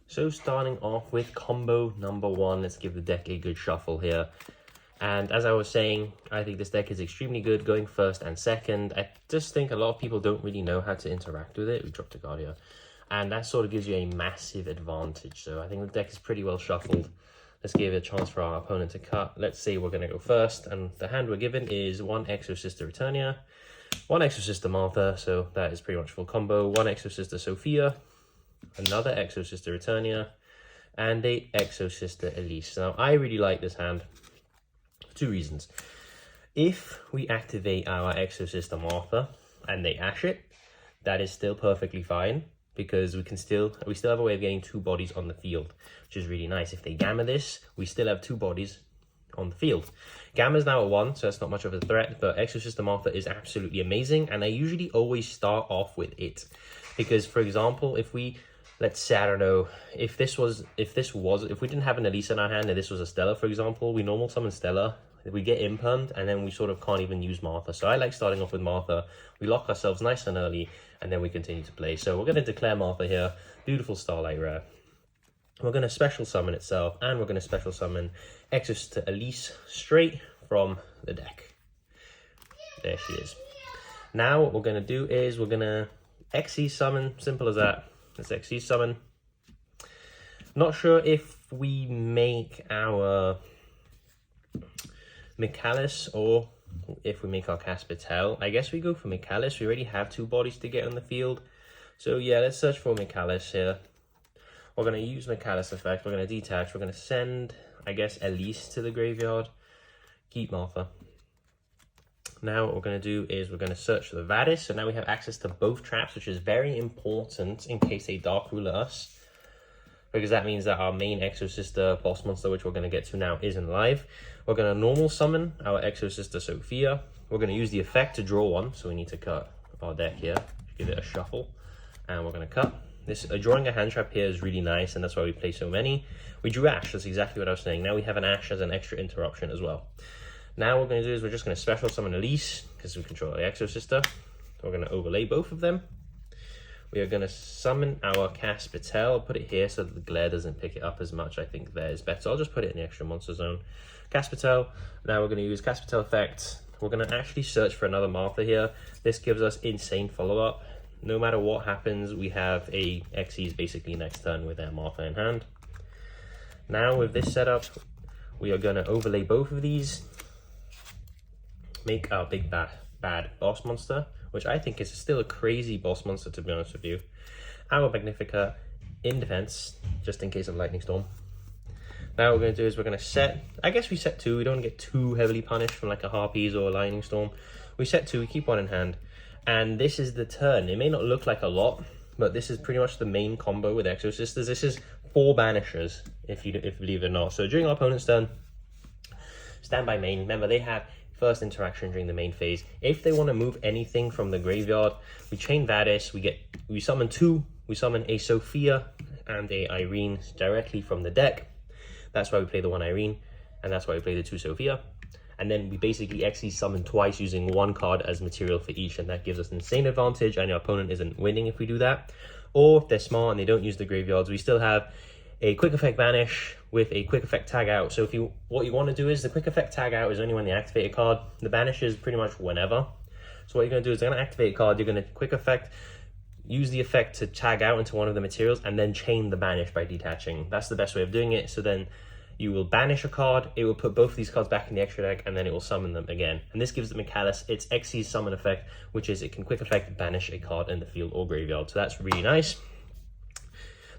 So starting off with combo number 1, let's give the deck a good shuffle here. And as I was saying, I think this deck is extremely good going first and second. I just think a lot of people don't really know how to interact with it. We dropped a card here. And that sort of gives you a massive advantage. So I think the deck is pretty well shuffled. Let's give it a chance for our opponent to cut. Let's say we're going to go first. And the hand we're given is 1 Exosister Eternia, 1 Exosister Martha. So that is pretty much full combo. 1 Exosister Sophia, another Exosister Eternia, and a Exosister Elise. Now, I really like this hand for 2 reasons. If we activate our Exosister Martha and they ash it, that is still perfectly fine, because we still have a way of getting 2 bodies on the field, which is really nice. If they gamma this, we still have 2 bodies on the field. Gamma's now at 1, so that's not much of a threat, but Exosister Martha is absolutely amazing, and I usually always start off with it. Because, for example, if we, let's say, I don't know, if we didn't have an Elise in our hand and this was a Stella, for example, we normal summon Stella, we get impermed, and then we sort of can't even use Martha. So I like starting off with Martha. We lock ourselves nice and early, and then we continue to play. So we're going to declare Martha here. Beautiful Starlight Rare. We're going to special summon itself, and we're going to special summon Exosister Elise straight from the deck. There she is. Now what we're going to do is we're going to Xe summon, simple as that. Let's Xe summon. Not sure if we make our Michaelis or if we make our Caspitel. I guess we go for Michaelis. We already have 2 bodies to get on the field. So yeah, let's search for Michaelis here. We're going to use Michaelis effect. We're going to detach. We're going to send, I guess, Elise to the graveyard. Keep Martha. Now what we're going to do is we're going to search for the Vadis. So now we have access to both traps, which is very important in case they Dark Ruler us, because that means that our main Exosister boss monster, which we're going to get to now, isn't live. We're going to normal summon our Exosister Sophia. We're going to use the effect to draw 1, so we need to cut our deck here. Give it a shuffle, and we're going to cut. Drawing a hand trap here is really nice, and that's why we play so many. We drew Ash, that's exactly what I was saying. Now we have an Ash as an extra interruption as well. Now what we're going to do is we're just going to special summon Elise, because we control the Exosister. We're going to overlay both of them. We are going to summon our Caspitel. Put it here so that the glare doesn't pick it up as much. I think there is better. So I'll just put it in the extra monster zone. Caspitel. Now we're going to use Caspitel effect. We're going to actually search for another Martha here. This gives us insane follow-up. No matter what happens, we have a Xyz basically next turn with our Martha in hand. Now with this setup, we are going to overlay both of these. Make our big bad boss monster, which I think is still a crazy boss monster, to be honest with you. Our Magnifica in defense, just in case of Lightning Storm. Now what we're going to do is we're going to set, I guess we set 2, we don't get too heavily punished from like a Harpies or a Lightning Storm. We set 2, we keep 1 in hand, and this is the turn. It may not look like a lot, but this is pretty much the main combo with Exosisters. This is 4 banishers, if you believe it or not. So during our opponent's turn, standby main, remember they have first interaction during the main phase. If they want to move anything from the graveyard, we chain Vadis, we summon 2, we summon a Sophia and a Irene directly from the deck. That's why we play the 1 Irene, and that's why we play the 2 Sophia. And then we basically Xe summon twice using 1 card as material for each, and that gives us an insane advantage, and our opponent isn't winning if we do that. Or if they're smart and they don't use the graveyards, we still have a quick effect banish with a quick effect tag out. So what you want to do is the quick effect tag out is only when they activate a card. The banish is pretty much whenever. So what you're going to do is you're going to activate a card, you're going to quick effect, use the effect to tag out into one of the materials, and then chain the banish by detaching. That's the best way of doing it. So then you will banish a card, it will put both of these cards back in the extra deck, and then it will summon them again. And this gives the Michaelis its Xyz summon effect, which is it can quick effect banish a card in the field or graveyard. So that's really nice.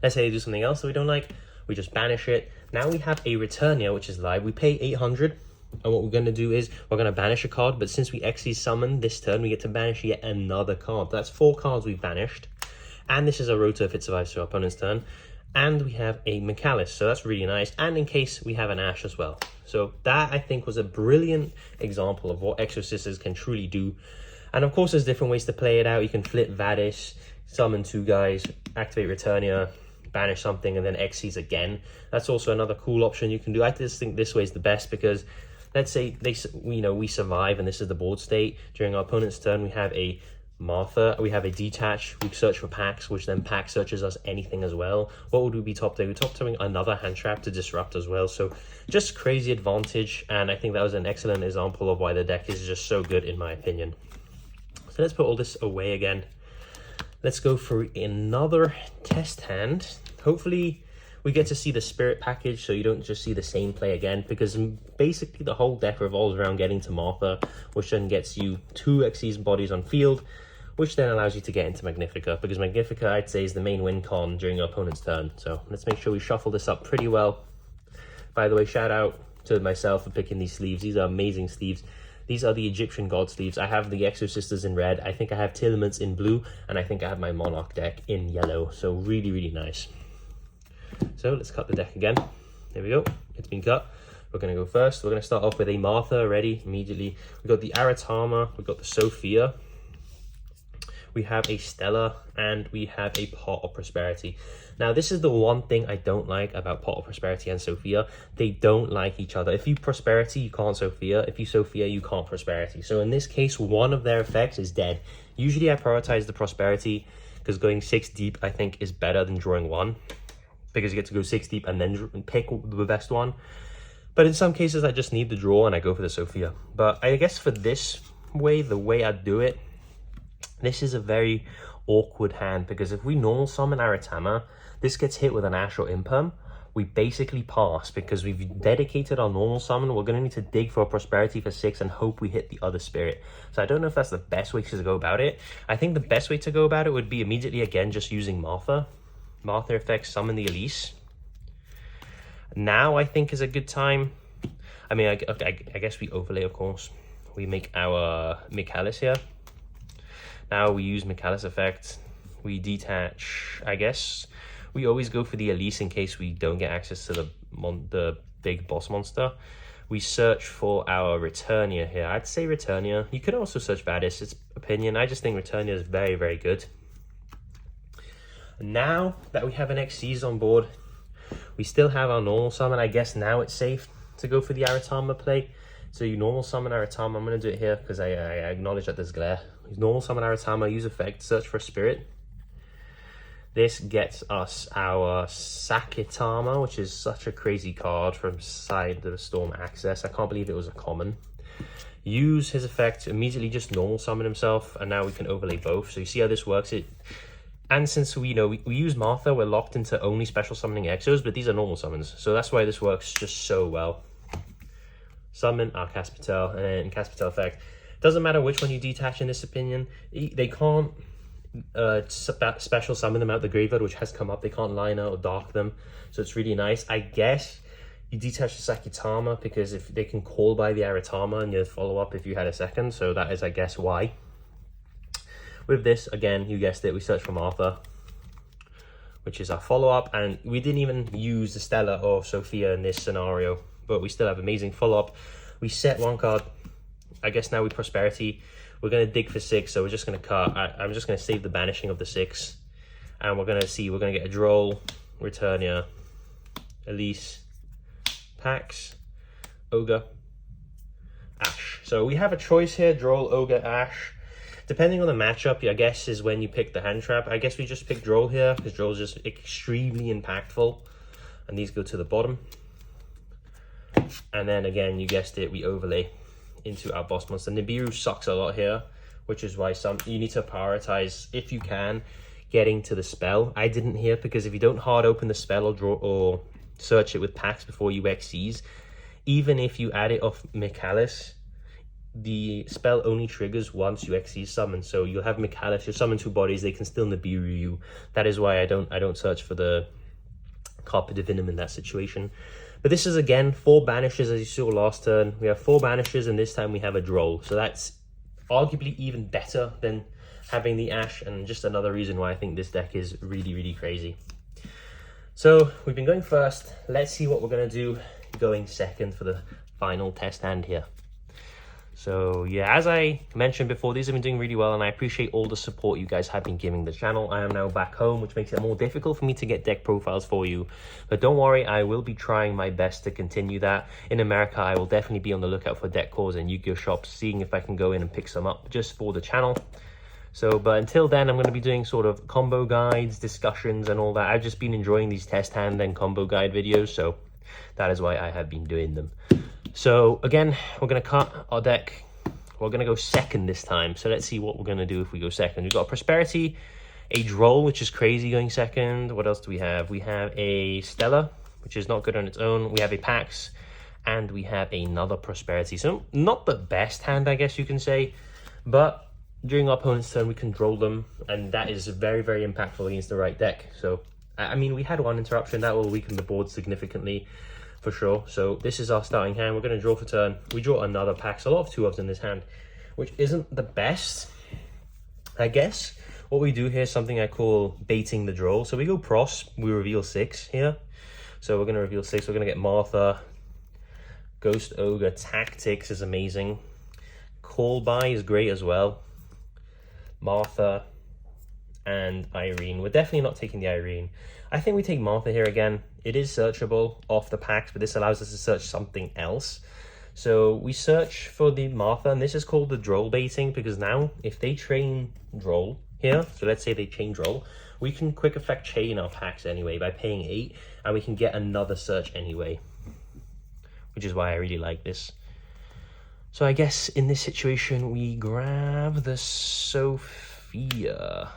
Let's say they do something else that we don't like, we just banish it. Now we have a Returnia, which is live. We pay 800, and what we're going to do is we're going to banish a card, but since we Xyz summon this turn, we get to banish yet another card. That's 4 cards we've banished, and this is a Rota if it survives to our opponent's turn. And we have a Michaelis, so that's really nice. And in case we have an Ash as well. So that, I think, was a brilliant example of what Exosisters can truly do. And of course, there's different ways to play it out. You can flip Vadis, summon 2 guys, activate Returnia, banish something, and then Xyz again. That's also another cool option you can do. I just think this way is the best because let's say we survive and this is the board state. During our opponent's turn, we have a Martha, we have a detach, we search for packs, which then pack searches us anything as well. What would we be top doing? We're top doing another hand trap to disrupt as well. So just crazy advantage, and I think that was an excellent example of why the deck is just so good in my opinion. So let's put all this away again. Let's go for another test hand. Hopefully we get to see the spirit package, so you don't just see the same play again, because basically the whole deck revolves around getting to Martha, which then gets you 2 Xyz bodies on field, which then allows you to get into Magnifica, because Magnifica, I'd say, is the main win con during your opponent's turn. So let's make sure we shuffle this up pretty well. By the way, shout out to myself for picking these sleeves. These are amazing sleeves. These are the Egyptian God sleeves. I have the Exosisters in red. I think I have Tillaments in blue, and I think I have my Monarch deck in yellow. So really, really nice. So let's cut the deck again. There we go. It's been cut. We're going to go first. We're going to start off with a Martha already immediately. We've got the Aratama. We've got the Sophia. We have a Stella, and we have a Pot of Prosperity. Now, this is the one thing I don't like about Pot of Prosperity and Sophia. They don't like each other. If you Prosperity, you can't Sophia. If you Sophia, you can't Prosperity. So in this case, one of their effects is dead. Usually I prioritize the Prosperity because going 6 deep, I think, is better than drawing 1. Because you get to go 6 deep and then pick the best one. But in some cases, I just need the draw and I go for the Sophia. But I guess for this way, the way I do it, this is a very awkward hand, because if we normal summon Aratama, this gets hit with an Ash or Imperm, we basically pass because we've dedicated our normal summon. We're going to need to dig for a Prosperity for 6 and hope we hit the other spirit. So I don't know if that's the best way to go about it. I think the best way to go about it would be immediately, again, just using Martha. Martha effects, summon the Elise. Now I think is a good time. I mean, I guess we overlay, of course. We make our Michaelis here. Now we use Michaelis effect. We detach, I guess. We always go for the Elise in case we don't get access to the big boss monster. We search for our Returnia here. I'd say Returnia. You could also search Vadis, it's opinion. I just think Returnia is very, very good. Now that we have an Xyz on board, we still have our normal summon. I guess now it's safe to go for the Aratama play. So you normal summon Aratama. I'm going to do it here because I acknowledge that there's glare. Normal summon Aratama, use effect, search for a spirit. This gets us our Sakitama, which is such a crazy card from Side of the Storm Access. I can't believe it was a common. Use his effect, immediately just normal summon himself, and now we can overlay both. So you see how this works. And since we use Martha, we're locked into only special summoning Exos, but these are normal summons. So that's why this works just so well. Summon our Caspatel, and then Caspatel effect. Doesn't matter which one you detach in this opinion. They can't special summon them out the graveyard, which has come up. They can't line out or dark them. So it's really nice. I guess you detach the Sakitama because if they can call by the Aratama and you follow up if you had a second. So that is, I guess, why. With this, again, you guessed it, we search for Martha, which is our follow-up. And we didn't even use the Stella or Sophia in this scenario, but we still have amazing follow-up. We set 1 card. I guess now we Prosperity. We're going to dig for 6, so we're just going to cut. I'm just going to save the banishing of the 6. And we're going to get a Droll, Returnia, Elise, Pax, Ogre, Ash. So we have a choice here, Droll, Ogre, Ash. Depending on the matchup, I guess, is when you pick the hand trap. I guess we just pick Droll here, because Droll is just extremely impactful. And these go to the bottom. And then again, you guessed it, we overlay into our boss monster. Nibiru sucks a lot here, which is why you need to prioritize, if you can, getting to the spell. I didn't here because if you don't hard open the spell or draw or search it with packs before you Xyz, even if you add it off Michaelis, the spell only triggers once you Xyz summon. So you'll have Michaelis, you summon 2 bodies, they can still Nibiru you. That is why I don't search for the Carpe Divinum in that situation. But this is, again, 4 banishes, as you saw last turn. We have 4 banishes, and this time we have a Droll. So that's arguably even better than having the Ash, and just another reason why I think this deck is really, really crazy. So we've been going first. Let's see what we're going to do going second for the final test hand here. So yeah, as I mentioned before, these have been doing really well, and I appreciate all the support you guys have been giving the channel. I am now back home, which makes it more difficult for me to get deck profiles for you. But don't worry, I will be trying my best to continue that. In America, I will definitely be on the lookout for deck calls and Yu-Gi-Oh shops, seeing if I can go in and pick some up just for the channel. So, but until then, I'm going to be doing sort of combo guides, discussions, and all that. I've just been enjoying these test hand and combo guide videos, so that is why I have been doing them. So again, we're going to cut our deck. We're going to go second this time. So let's see what we're going to do if we go second. We've got a Prosperity, a Droll, which is crazy going second. What else do we have? We have a Stella, which is not good on its own. We have a Pax, and we have another Prosperity. So not the best hand, I guess you can say, but during our opponent's turn, we can Droll them, and that is very, very impactful against the right deck. So, I mean, we had one interruption. That will weaken the board significantly, for sure. So this is our starting hand. We're going to draw for turn. We draw another Pax, a lot of 2-ofs in this hand, which isn't the best, I guess. What we do here is something I call baiting the draw. So we go Pros, we reveal 6 here. So we're going to reveal 6. We're going to get Martha. Ghost Ogre Tactics is amazing. Call By is great as well. Martha and Irene. We're definitely not taking the Irene. I think we take Martha here again. It is searchable off the packs, but this allows us to search something else. So we search for the Martha, and this is called the Droll baiting, because now if they chain Droll here, so let's say they chain Droll, we can quick effect chain our packs anyway by paying 8, and we can get another search anyway, which is why I really like this. So I guess in this situation, we grab the Sophia.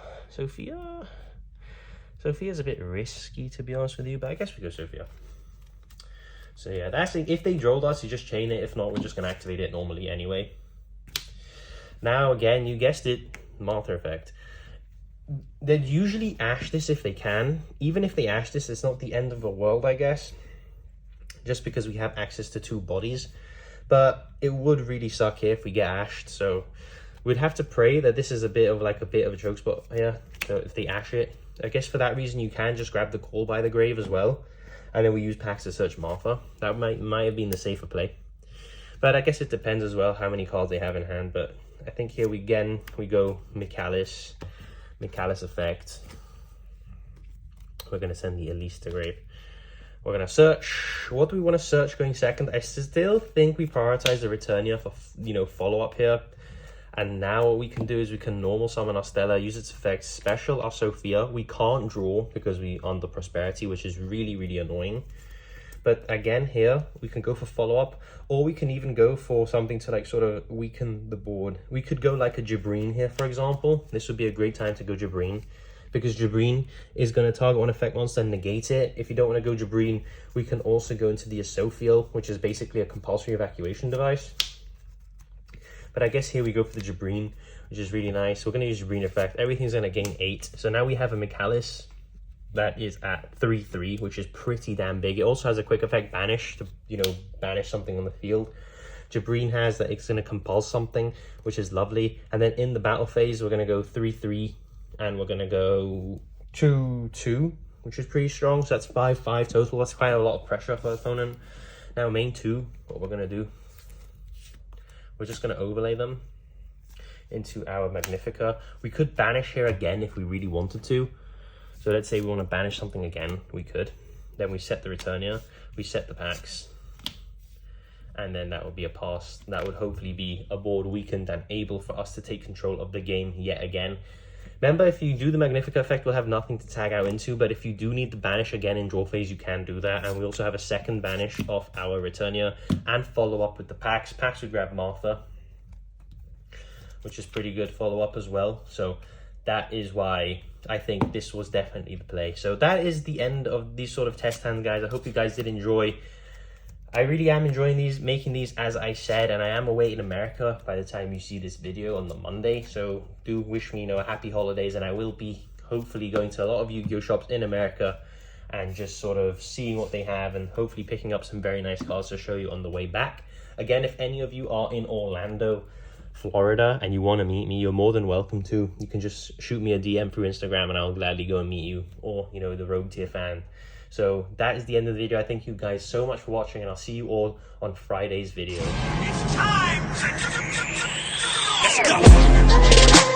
Sophia's a bit risky, to be honest with you, but I guess we go Sophia. So yeah, that's if they drilled us, you just chain it. If not, we're just going to activate it normally anyway. Now, again, you guessed it, Martha effect. They'd usually ash this if they can. Even if they ash this, it's not the end of the world, I guess. Just because we have access to 2 bodies. But it would really suck here if we get ashed, so we'd have to pray that this is a bit of a choke spot here. So if they ash it, I guess for that reason you can just grab the Call By the Grave as well, and then we use packs to search Martha. That might have been the safer play, but I guess it depends as well how many cards they have in hand. But I think here we go Michaelis effect. We're going to send the Elise to grave. We're going to search. What do we want to search going second? I still think we prioritize the Returnia for, follow-up here. And now what we can do is we can normal summon our Stella, use its effects, special our Sophia. We can't draw because we under Prosperity, which is really, really annoying. But again, here, we can go for follow-up, or we can even go for something to sort of weaken the board. We could go like a Jabreen here, for example. This would be a great time to go Jabreen, because Jabreen is going to target one effect monster and negate it. If you don't want to go Jabreen, we can also go into the Asophiel, which is basically a compulsory evacuation device. But I guess here we go for the Jabreen, which is really nice. We're going to use Jabreen effect. Everything's going to gain 8. So now we have a Michaelis that is at 3/3, which is pretty damn big. It also has a quick effect banish to, banish something on the field. Jabreen has that it's going to compulse something, which is lovely. And then in the battle phase, we're going to go 3/3, and we're going to go 2/2, which is pretty strong. So that's 5/5 total. That's quite a lot of pressure for the opponent. Now main 2, what we're going to do, we're just going to overlay them into our Magnifica. We could banish here again if we really wanted to. So let's say we want to banish something again, we could. Then we set the Returnia, we set the packs, and then that would be a pass. That would hopefully be a board weakened and able for us to take control of the game yet again. Remember, if you do the Magnifica effect, we'll have nothing to tag out into, but if you do need to banish again in draw phase, you can do that. And we also have a second banish of our Returnia and follow up with the packs. Packs would grab Martha, which is pretty good follow up as well. So that is why I think this was definitely the play. So that is the end of these sort of test hands, guys. I hope you guys did enjoy. I really am enjoying these, making these, as I said, and I am away in America by the time you see this video on the Monday. So do wish me, a happy holidays, and I will be hopefully going to a lot of Yu-Gi-Oh shops in America and just sort of seeing what they have and hopefully picking up some very nice cards to show you on the way back. Again, if any of you are in Orlando, Florida, and you want to meet me, you're more than welcome to. You can just shoot me a DM through Instagram and I'll gladly go and meet you, or, the Rogue Tier fan. So that is the end of the video. I thank you guys so much for watching, and I'll see you all on Friday's video. It's time! Let's go!